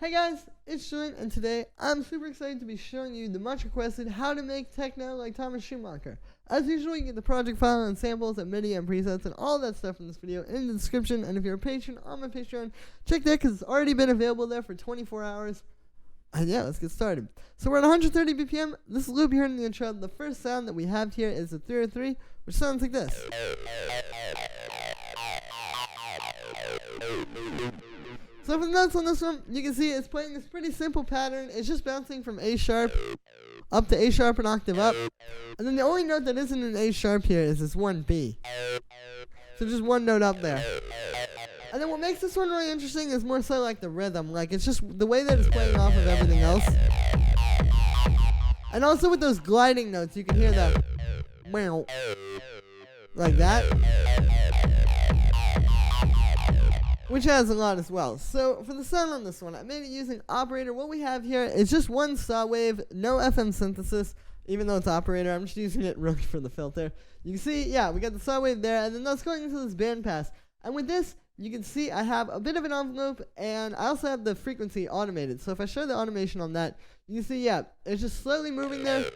Hey guys, it's Julian, and today I'm super excited to be showing you the much requested how to make techno like Thomas Schumacher. As usual, you get the project file and samples and MIDI and presets and all that stuff in this video in the description, and if you're a patron on my Patreon, check that because it's already been available there for 24 hours. And yeah, let's get started. So we're at 130 BPM. This loop you heard in the intro, the first sound that we have here is a 303, which sounds like this. So for the notes on this one, you can see it's playing this pretty simple pattern. It's just bouncing from A sharp up to A sharp an octave up. And then the only note that isn't an A sharp here is this one B. So just one note up there. And then what makes this one really interesting is more so like the rhythm. Like it's just the way that it's playing off of everything else. And also with those gliding notes, you can hear that like that, which has a lot as well. So for the sound on this one, I made it using operator. What we have here is just one saw wave, no FM synthesis, even though it's operator. I'm just using it really for the filter. You can see, yeah, we got the saw wave there, and then that's going into this band pass. And with this, you can see I have a bit of an envelope, and I also have the frequency automated. So if I show the automation on that, you can see, yeah, it's just slowly moving there.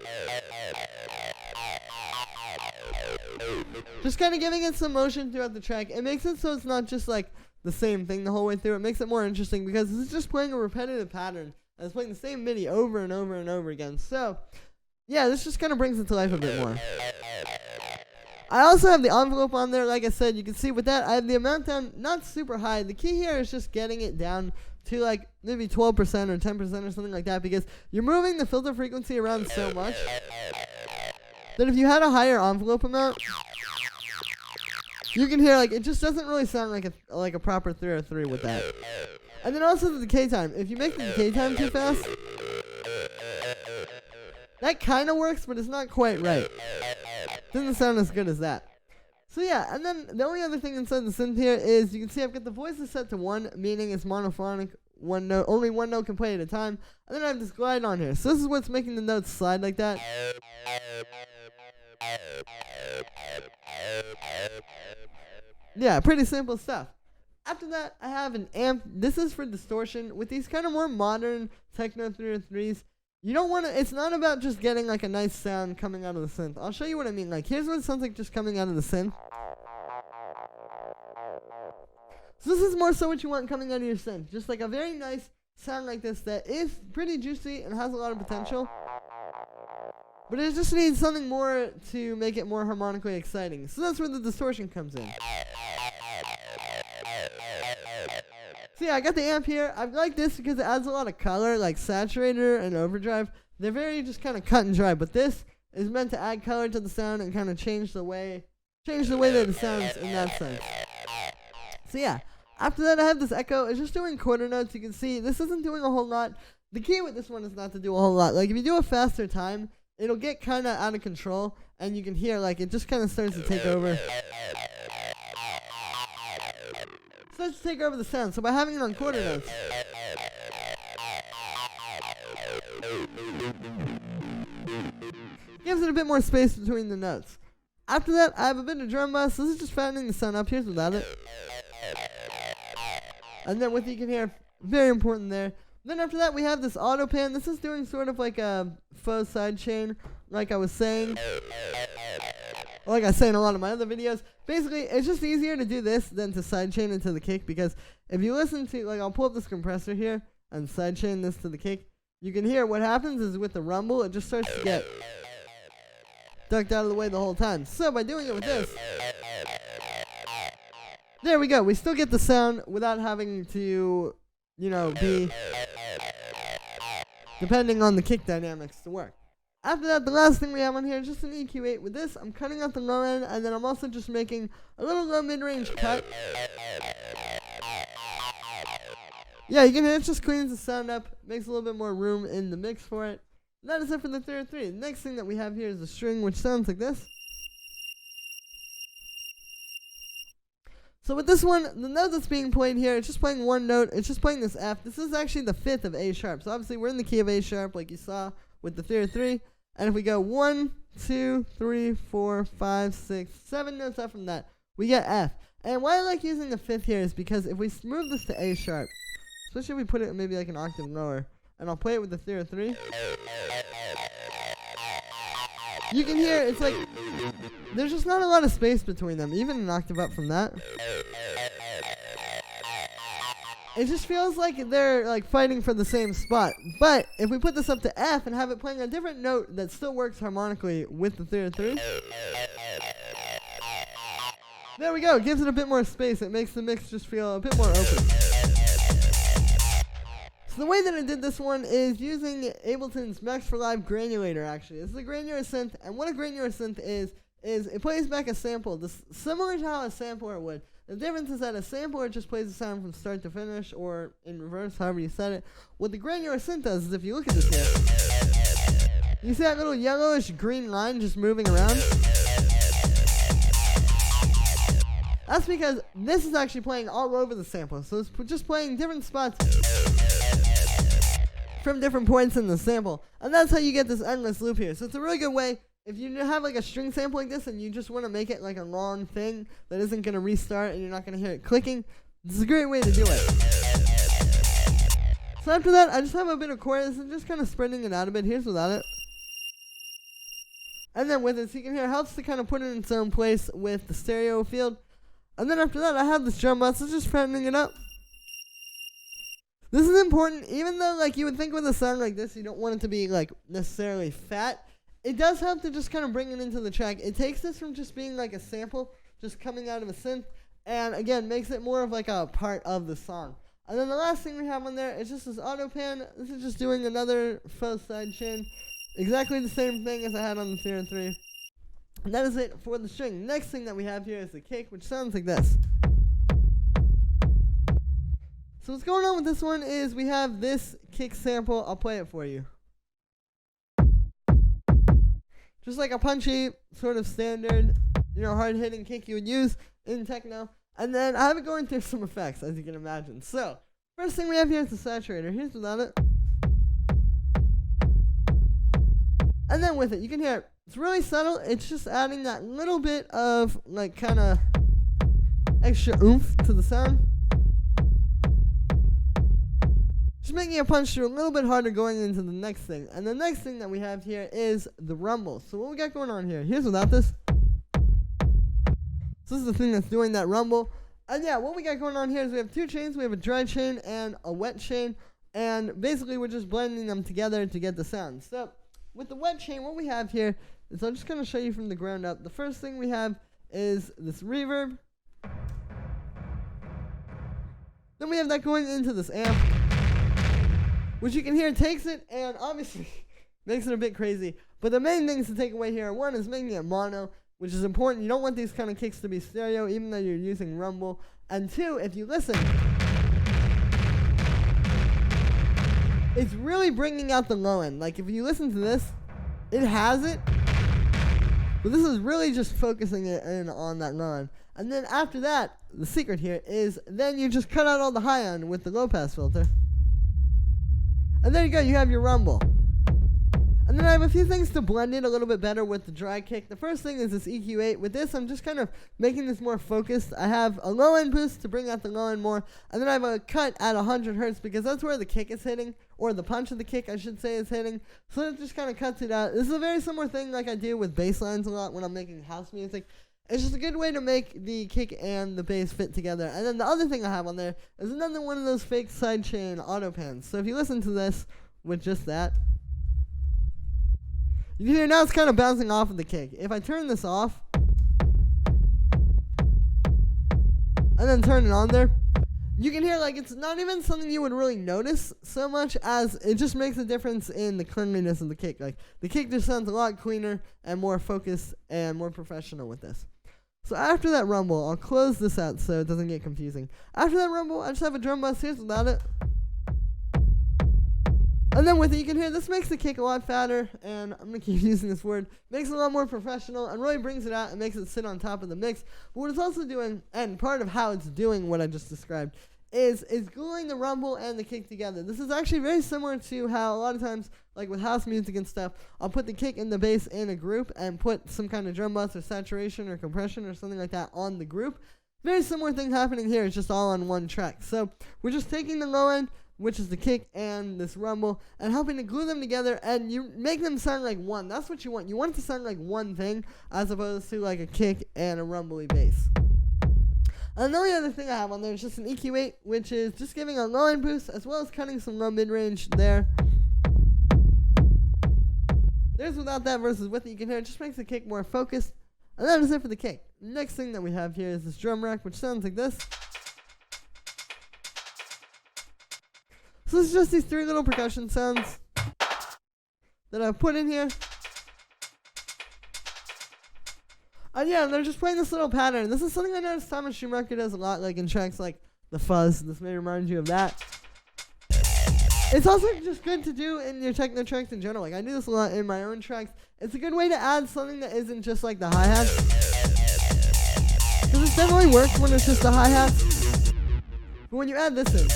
Just kind of giving it some motion throughout the track. It makes it so it's not just like the same thing the whole way through. It makes it more interesting because it's just playing a repetitive pattern and it's playing the same MIDI over and over and over again. So yeah, this just kind of brings it to life a bit more. I also have the envelope on there. Like I said, you can see with that I have the amount down not super high. The key here is just getting it down to like maybe 12% or 10% or something like that, because you're moving the filter frequency around so much that if you had a higher envelope amount, you can hear like it just doesn't really sound like a proper 303 with that. And then also the decay time. If you make the decay time too fast, that kind of works, but it's not quite right. Doesn't sound as good as that. So yeah, and then the only other thing inside the synth here is you can see I've got the voices set to 1, meaning it's monophonic, one note, only one note can play at a time. And then I have this glide on here. So this is what's making the notes slide like that. Yeah, pretty simple stuff. After that, I have an amp. This is for distortion. With these kind of more modern techno 303s, you don't want to, it's not about just getting like a nice sound coming out of the synth. I'll show you what I mean. Like here's what it sounds like just coming out of the synth. So this is more so what you want coming out of your synth. Just like a very nice sound like this that is pretty juicy and has a lot of potential. But it just needs something more to make it more harmonically exciting. So that's where the distortion comes in. So yeah, I got the amp here. I like this because it adds a lot of color, like saturator and overdrive. They're very just kind of cut and dry, but this is meant to add color to the sound and kind of change the way that it sounds in that sense. So yeah, after that I have this echo. It's just doing quarter notes. You can see this isn't doing a whole lot. The key with this one is not to do a whole lot. Like if you do a faster time, it'll get kind of out of control, and you can hear like it just kind of starts to take over. Starts to take over the sound. So by having it on quarter notes, gives it a bit more space between the notes. After that, I have a bit of drum bass. This is just fattening the sound up. Here's without it. And then with it, you can hear, very important there. Then after that, we have this auto pan. This is doing sort of like a faux sidechain, like I was saying. Like I say in a lot of my other videos. Basically, it's just easier to do this than to sidechain into the kick, because if you listen to, like I'll pull up this compressor here and sidechain this to the kick, you can hear what happens is with the rumble, it just starts to get ducked out of the way the whole time. So by doing it with this, there we go. We still get the sound without having to, you know, be depending on the kick dynamics to work. After that, the last thing we have on here is just an EQ8. With this, I'm cutting out the low end, and then I'm also just making a little low mid-range cut. Yeah, you can hear it just cleans the sound up, makes a little bit more room in the mix for it. And that is it for the 303. The next thing that we have here is a string, which sounds like this. So with this one, the note that's being played here, it's just playing one note. It's just playing this F. This is actually the 5th of A sharp. So obviously we're in the key of A sharp, like you saw with the 303. And if we go 1, 2, 3, 4, 5, 6, 7 notes up from that, we get F. And why I like using the 5th here is because if we move this to A sharp, especially if we put it maybe like an octave lower. And I'll play it with the Theory 3. You can hear it's like there's just not a lot of space between them, even an octave up from that. It just feels like they're like fighting for the same spot. But if we put this up to F and have it playing a different note that still works harmonically with the Theory 3. There we go. It gives it a bit more space. It makes the mix just feel a bit more open. So the way that I did this one is using Ableton's Max for Live granulator, actually. This is a granular synth, and what a granular synth is it plays back a sample, similar to how a sampler would. The difference is that a sampler just plays the sound from start to finish, or in reverse, however you set it. What the granular synth does is, if you look at this here, you see that little yellowish green line just moving around? That's because this is actually playing all over the sample, so it's just playing different spots from different points in the sample, and that's how you get this endless loop here. So it's a really good way if you have like a string sample like this and you just want to make it like a long thing that isn't going to restart and you're not going to hear it clicking. This is a great way to do it. So after that, I just have a bit of chorus and just kind of spreading it out a bit. Here's without it. And then with it, so you can hear it helps to kind of put it in its own place with the stereo field. And then after that, I have this drum bus, so just fattening it up. This is important, even though like you would think with a song like this, you don't want it to be like necessarily fat. It does help to just kind of bring it into the track. It takes this from just being like a sample, just coming out of a synth, and again, makes it more of like a part of the song. And then the last thing we have on there is just this auto pan. This is just doing another faux sidechain. Exactly the same thing as I had on the Theory 3. And that is it for the string. Next thing that we have here is the kick, which sounds like this. So what's going on with this one is we have this kick sample. I'll play it for you. Just like a punchy, sort of standard, hard-hitting kick you would use in techno. And then I have it going through some effects, as you can imagine. So, first thing we have here is the saturator. Here's without it. And then with it, you can hear it. It's really subtle. It's just adding that little bit of, like, kind of extra oomph to the sound. Just making it punch through a little bit harder going into the next thing. And the next thing that we have here is the rumble. So what we got going on here? Here's without this. So this is the thing that's doing that rumble. And yeah, what we got going on here is we have two chains. We have a dry chain and a wet chain. And basically we're just blending them together to get the sound. So with the wet chain, what we have here is I'll just kind of show you from the ground up. The first thing we have is this reverb. Then we have that going into this amp, which you can hear takes it and obviously makes it a bit crazy. But the main things to take away here, one is making it mono, which is important. You don't want these kind of kicks to be stereo, even though you're using rumble. And two, if you listen, it's really bringing out the low end. Like if you listen to this, it has it, but this is really just focusing it in on that low end. And then after that, the secret here is then you just cut out all the high end with the low pass filter. And there you go, you have your rumble. And then I have a few things to blend it a little bit better with the dry kick. The first thing is this EQ8. With this, I'm just kind of making this more focused. I have a low end boost to bring out the low end more. And then I have a cut at 100 hertz because that's where the kick is hitting, or the punch of the kick, I should say, is hitting. So it just kind of cuts it out. This is a very similar thing like I do with bass lines a lot when I'm making house music. It's just a good way to make the kick and the bass fit together. And then the other thing I have on there is another one of those fake sidechain auto pans. So if you listen to this with just that, you can hear now it's kind of bouncing off of the kick. If I turn this off and then turn it on there, you can hear like it's not even something you would really notice so much as it just makes a difference in the cleanliness of the kick. Like the kick just sounds a lot cleaner and more focused and more professional with this. So after that rumble, I'll close this out so it doesn't get confusing. After that rumble, I just have a drum bus here without it. And then with it, you can hear this makes the kick a lot fatter, and I'm going to keep using this word, makes it a lot more professional, and really brings it out and makes it sit on top of the mix. But what it's also doing, and part of how it's doing what I just described, is gluing the rumble and the kick together. This is actually very similar to how a lot of times, like with house music and stuff, I'll put the kick and the bass in a group and put some kind of drum bus or saturation or compression or something like that on the group. Very similar thing happening here, it's just all on one track. So we're just taking the low end, which is the kick and this rumble, and helping to glue them together, and you make them sound like one. That's what you want. You want it to sound like one thing, as opposed to like a kick and a rumbly bass. And the only other thing I have on there is just an EQ8, which is just giving a low end boost, as well as cutting some low mid-range there. There's without that versus with it. You can hear it just makes the kick more focused. And that is it for the kick. Next thing that we have here is this drum rack, which sounds like this. So this is just these 3 little percussion sounds that I've put in here. And yeah, they're just playing this little pattern. This is something I noticed Thomas Schumacher does a lot, like in tracks like The Fuzz. This may remind you of that. It's also just good to do in your techno tracks in general. Like, I do this a lot in my own tracks. It's a good way to add something that isn't just like the hi-hats. Because it definitely works when it's just the hi-hats. But when you add this in,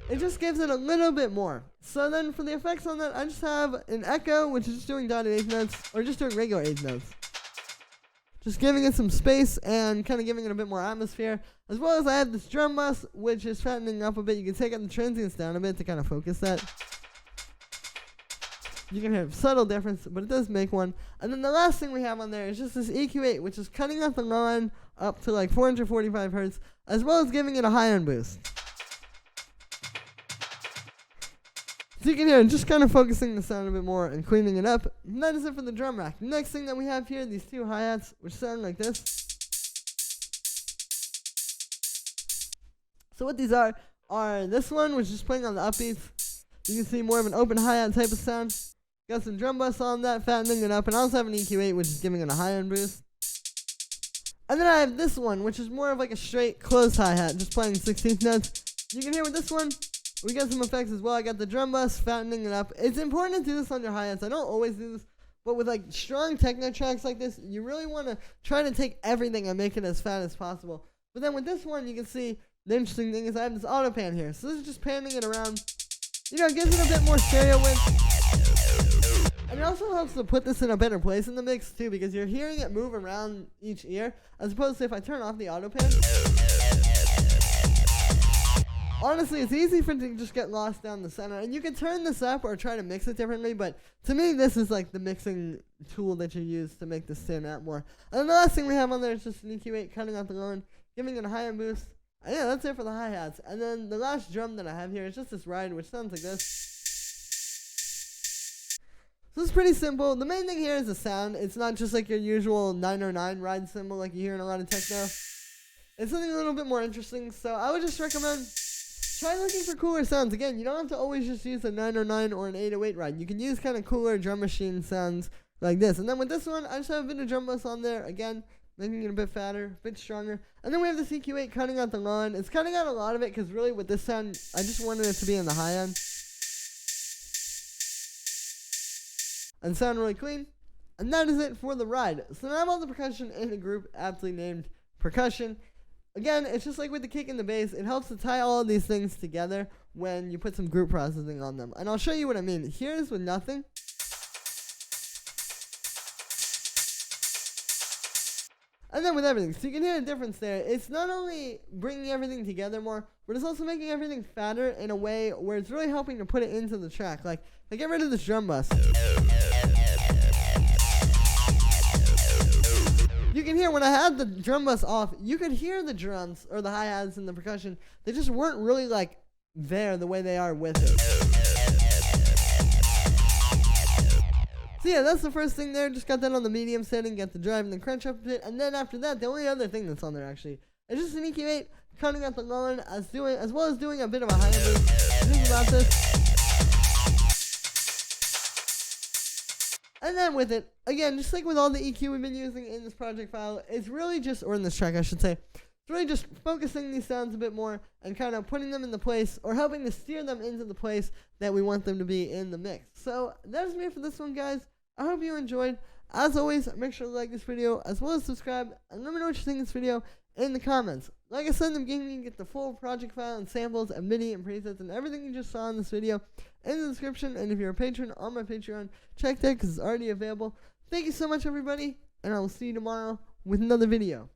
it just gives it a little bit more. So then for the effects on that, I just have an echo, which is just doing dotted eighth notes, or just doing regular eighth notes. Just giving it some space and kind of giving it a bit more atmosphere. As well as I have this drum bus, which is fattening up a bit. You can take out the transients down a bit to kind of focus that. You can hear a subtle difference, but it does make one. And then the last thing we have on there is just this EQ8, which is cutting out the low end up to like 445 hertz, as well as giving it a high end boost. So you can hear just kind of focusing the sound a bit more and cleaning it up. And that is it for the drum rack. Next thing that we have here, these 2 hi-hats, which sound like this. So what these are this one, which is playing on the upbeats. You can see more of an open hi-hat type of sound. Got some drum bus on that, fattening it up. And I also have an EQ8, which is giving it a high-end boost. And then I have this one, which is more of like a straight closed hi-hat, just playing 16th notes. You can hear with this one, we got some effects as well. I got the drum bus, fattening it up. It's important to do this on your hi-hats. I don't always do this, but with like strong techno tracks like this, you really want to try to take everything and make it as fat as possible. But then with this one, you can see the interesting thing is I have this auto pan here. So this is just panning it around. You know, it gives it a bit more stereo width. And it also helps to put this in a better place in the mix too, because you're hearing it move around each ear, as opposed to if I turn off the auto pan. Honestly, it's easy for it to just get lost down the center. And you can turn this up or try to mix it differently, but to me, this is like the mixing tool that you use to make this stand out more. And then the last thing we have on there is just an EQ8, cutting out the low end, giving it a high end boost. And yeah, that's it for the hi-hats. And then the last drum that I have here is just this ride, which sounds like this. So it's pretty simple. The main thing here is the sound. It's not just like your usual 909 ride cymbal like you hear in a lot of techno. It's something a little bit more interesting. So I would just recommend try looking for cooler sounds. Again, you don't have to always just use a 909 or an 808 ride. You can use kind of cooler drum machine sounds like this. And then with this one, I just have a bit of drum bus on there. Again, making it a bit fatter, a bit stronger. And then we have this EQ8 cutting out the low end. It's cutting out a lot of it because really with this sound, I just wanted it to be in the high end and sound really clean. And that is it for the ride. So now I have all the percussion in a group aptly named Percussion. Again, it's just like with the kick and the bass. It helps to tie all of these things together when you put some group processing on them. And I'll show you what I mean. Here's with nothing. And then with everything. So you can hear the difference there. It's not only bringing everything together more, but it's also making everything fatter in a way where it's really helping to put it into the track. Like, I get rid of this drum bus. You can hear when I had the drum bus off, you could hear the drums or the hi-hats and the percussion. They just weren't really like there the way they are with it. So yeah, that's the first thing there. Just got that on the medium setting, got the drive and the crunch up a bit. And then after that, the only other thing that's on there actually is just an EQ8 cutting out the low end as well as doing a bit of a high-end boost. Think about this. And then with it, again, just like with all the EQ we've been using in this project file, it's really just, or in this track I should say, it's really just focusing these sounds a bit more and kind of putting them in the place or helping to steer them into the place that we want them to be in the mix. So that's me for this one, guys. I hope you enjoyed. As always, make sure to like this video as well as subscribe and let me know what you think of this video in the comments. Like I said in the beginning, you can get the full project file and samples and MIDI and presets and everything you just saw in this video in the description. And if you're a patron on my Patreon, check that because it's already available. Thank you so much, everybody, and I will see you tomorrow with another video.